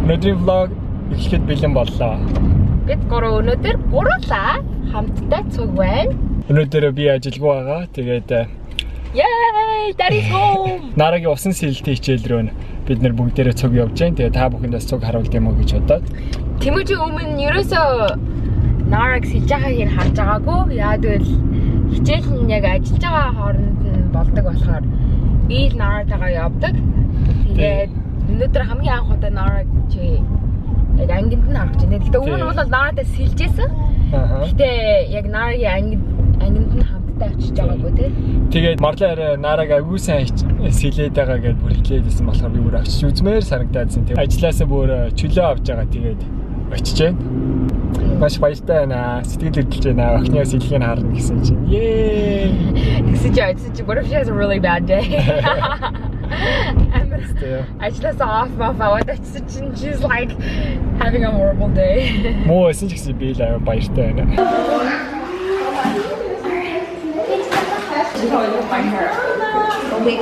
Өнөөдрийн vlog эхлэхэд бэлэн боллоо. Бид өнөөдөр гурлаа хамтдаа цуг байна. Өнөөдөр би ажилгүй байгаа. Тэгээд Yay! Daddy's home. Нарагийн усан сэлэлтийн хичээл рүү бид нэр бүгдээрээ цуг явж байна. Тэгээд та бүхэндээ цуг харуулт юм уу гэж бодоод. Temuujin өмнө ерөөсөө Нараг сэлж байгааг нь харж байгаагүй. Яа гэвэл хичээл нь яг ажиллаж байгаа хооронд нь болдог болохоор би Наратайгаа явдаг. Тэгээд өнөөдөр хамгийн анх удаа Нараг чи яг ангинд нь харж байна. Тэгтээ өмнө нь бол Наратай сэлжсэн. Гэтэ яг Нарагийн ангинд нь хамтдаа очиж байгаагүй тий. Тэгээд Марла арай Нараг аягүй сайн сэлээд байгаа гэж бүр хэлээдсэн болохоор би бүр очиж үзмээр санагдаадсэн. Тэгээд ажилласаа бүр чөлөө авч байгаа. Тэгээд очиж байна. Маш баяртай байна. Сэтгэл хөдлөж байна. Охины сэлгийг харна гэсэн чинь. Yay! This is what if she has a really bad day? She's off. She's like having a horrible day. Муу эсэж гэсэн би л баяртай байна. She's probably gonna find her. Oh, wait.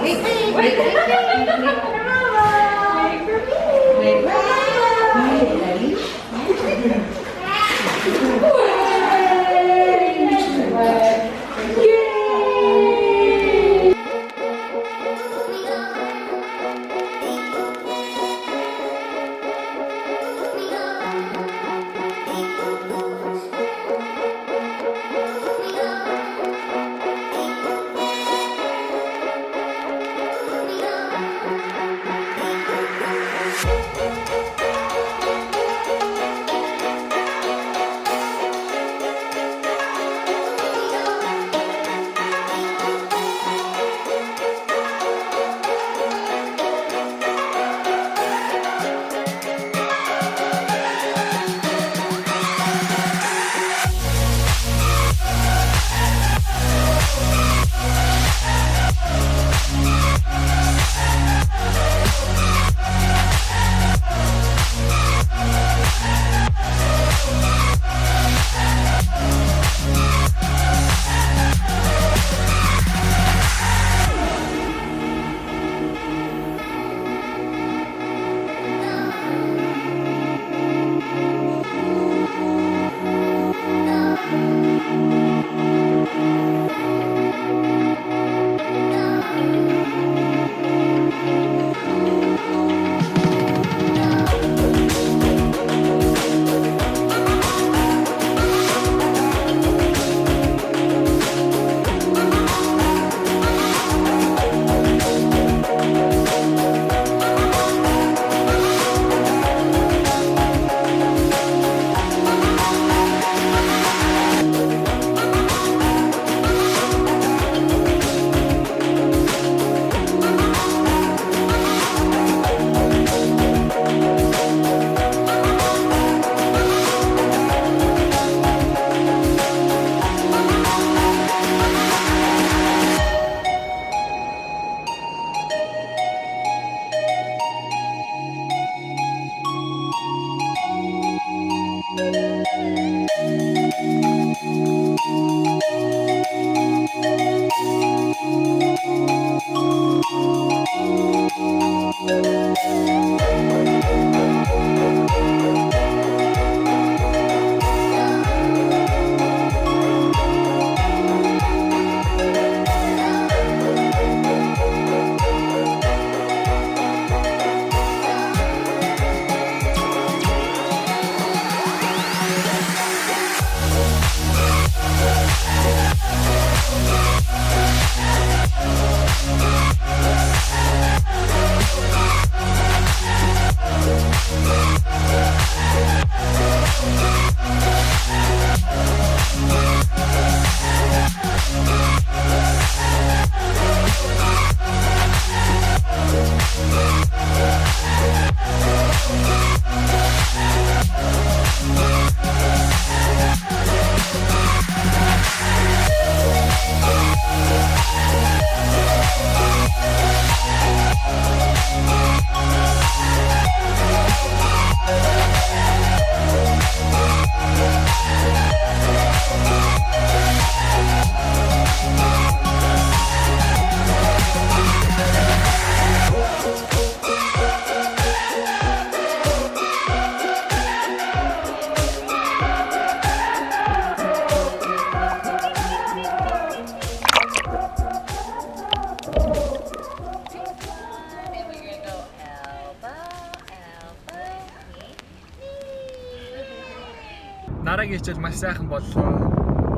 Нарагийн хичээл маш сайхан боллоо.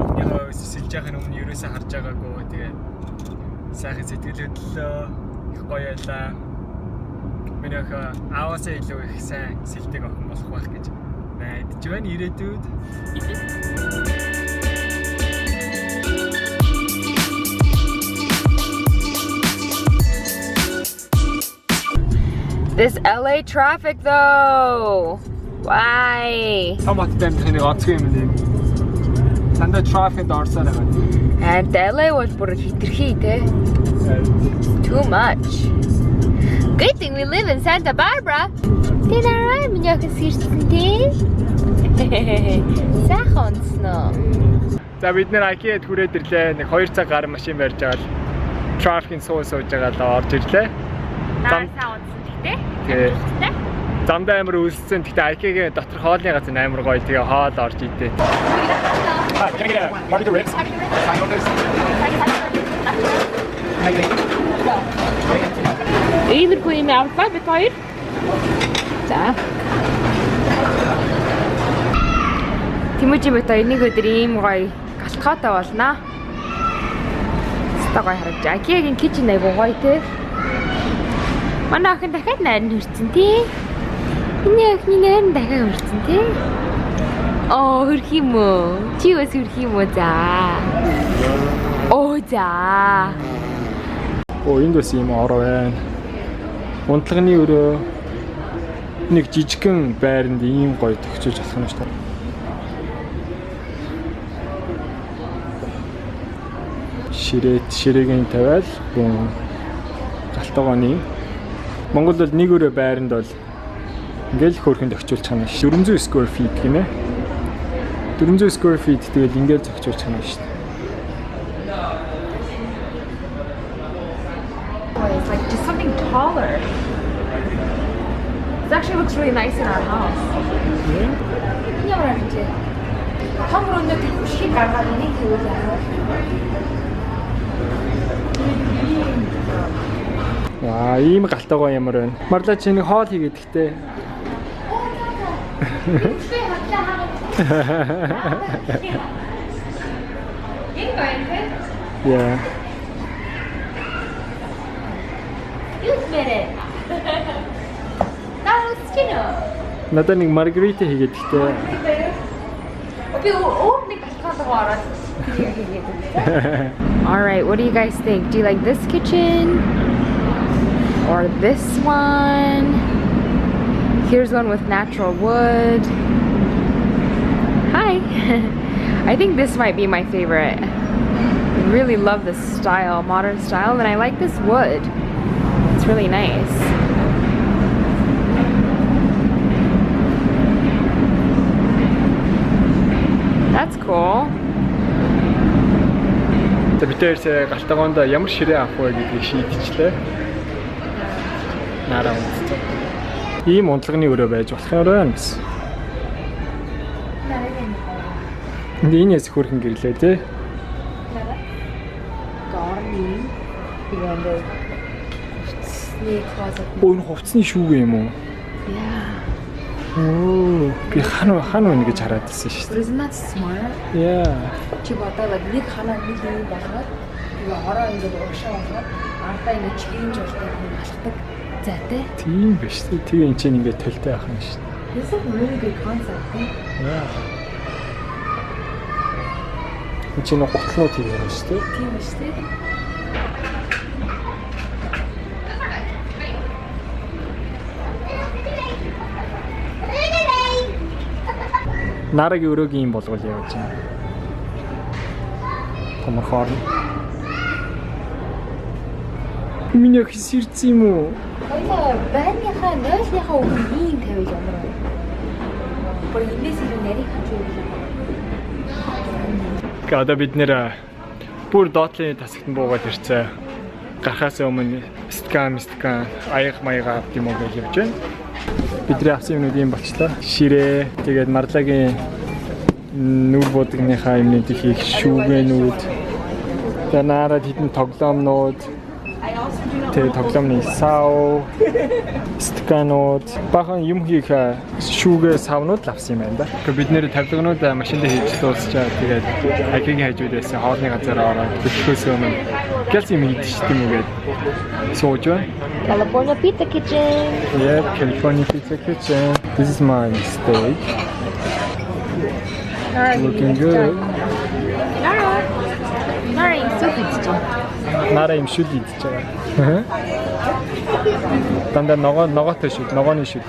Өвгнийхөө сэлж яхахын өмнө ерөөсөө харж байгаагүй. Тэгээд сайхан сэтгэл хөдлөлөө их гоё байлаа. Миний охин ааваасаа илүү их сайн сэлдэг охин болох байх гэж найдаж байна ирээдүйд. This LA traffic though. Why? Томот дамжихны онцгой юм нэ. Санда traffic орсоор байгаа. And LA бол бүр хитрхий те. Too much. Good thing we live in Santa Barbara. Nara, миний охин сэрсэн те. Сайхан онцноо. За бид нэр IKEA-д хүрээд ирлээ. Нэг 2 цаг гар машин барьж байгаа л traffic-ийн сууж байгаа л орж ирлээ. Сайн онцсон те. Замдаа амар үлссэн. Гэхдээ IKEA-гийн дотор хоолны газар амар гоё. Тэгээ хоол орж идээ. Either queen alpha bit хоёр. За. Temuujin бит хоёр нэг өдөр ийм гоё галхаатай болно. Стаг гоё харагдаж. IKEA-гийн kitchen айгуу гоё те. Манай охин дахиад найранд хүрсэн тий. Миний охины найранд дахиад хүрсэн тий. Оо хөрх юм уу? Чи бас хөрх юм уу за? Оо за. Оо энд бас юм ороо байна. Унтлагын өрөө нэг жижигхэн байранд ийм гоё төгсөж болох юм шүү дээ. Ширээгийн тавиал гүн галтгооны Монгол бол нэг өрөө байранд бол ингээл хөөрхөнд өгчүүлж чана ш. 400 square feet гинэ. 400 square feet тэгэл ингээл зохицуулж чана ш. It's like just something taller. It actually looks really nice in our house. Yeah. Ямар арч. Хамруу нэг шиг гаргаад нэг хөвөл яа. Аа, ийм галтайгаа ямар байна. Марла чи нэг хоол хийгээд ихтэй. Yeah. Надад нэг маргарита хийгээд ихтэй. Alright, what do you guys think? Do you like this kitchen? Or this one? Here's one with natural wood. Hi! I think this might be my favorite. I really love this style, modern style, and I like this wood. It's really nice. That's cool. Битээрс галтгоонд ямар ширээ авах вэ гэдгийг шийдчихлээ. Nara унтсан. Ийм унтлагын өрөө байж болох юм байна гэсэн. Энэс хөрхөн гэрлээ те. Garden. Тэгээд Өн хувцсны шүүгээ юм уу? Yeah. Оо, би хана байна гэж хараад байсан шүү дээ. Isn't that smart? Yeah. Чи бодоод нэг ханаа нэг юм болгоод тэгээ ороо ингээд уушаа болгоод артаа ингээд change болдог юм алхдаг. За тэ. Тийм биш үү? Тэгээ энэ чинь ингээд төлтэй байх юм шүү дээ. This is a really good concept. Yeah. Энэ чинь готлоо тийм юм шүү дээ. Тийм шүү дээ. Нарагийн өрөөгийн юм болгол явж байна. Томор хоорн. Миний охин сэрцэн юм уу? Хоёлаа байрныхаа нойрсныхаа үг ийм тавьж ямар вэ? Бүр инээс илүү нарийн хажуу юм. Гадаа бид нэр бүр доотлын тасагт буугаад ирцээ. Гарахаас өмнө скам аяг маяга авт юм уу гэж явж байна. Бидний авсан юмнууд юм болчлоо. Ширээ, тэгээд Марлагийн нүүр будагныхаа юмнууд хийх шүүгэнүүд. Тэгээд Нарад хитэн тоглоомнууд. Тэгээ тоглоомны сав, стаканууд, бахан юм хийх шүүгээ савнууд л авсан юм байна да. Гэхдээ бид нэр тавилганууд машинд хийж дуусчаа тэгээд акигийн хажуудаас хоолны газар ороод төлөхөөс өмнө гэлс юм идэж тийм үгээд сууж байна. California Pizza Kitchen. Yeah, California Pizza Kitchen. This is my steak. Looking good. Nara юм сүт идэж байна. Nara юм шүл идэж байгаа. Дандаа ногоотой шүл, ногооны шүл.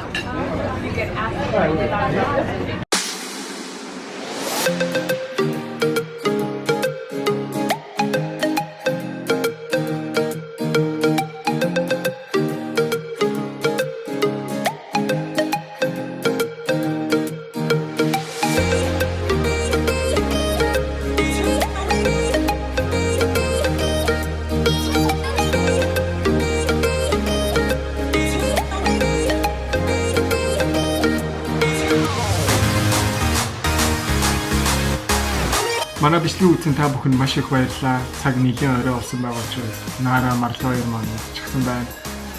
Манай бичлэг үзсэн та бүхэнд маш их баярлалаа. Цаг нэлээд орой болсон байгаа учраас Nara, Marla хоёр маань ичсэн байна.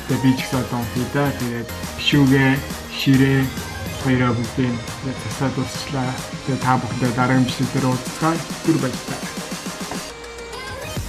Тэгээ би ч гэсэн одоо хийдэ. Тэгээд бишүүгээ, ширээ хоёроо бүгдийг засаад дуусчлаа. Тэгээ та бүхэндээ дараагийн бичлэгээр уулзцгаая. Түр баярлалаа.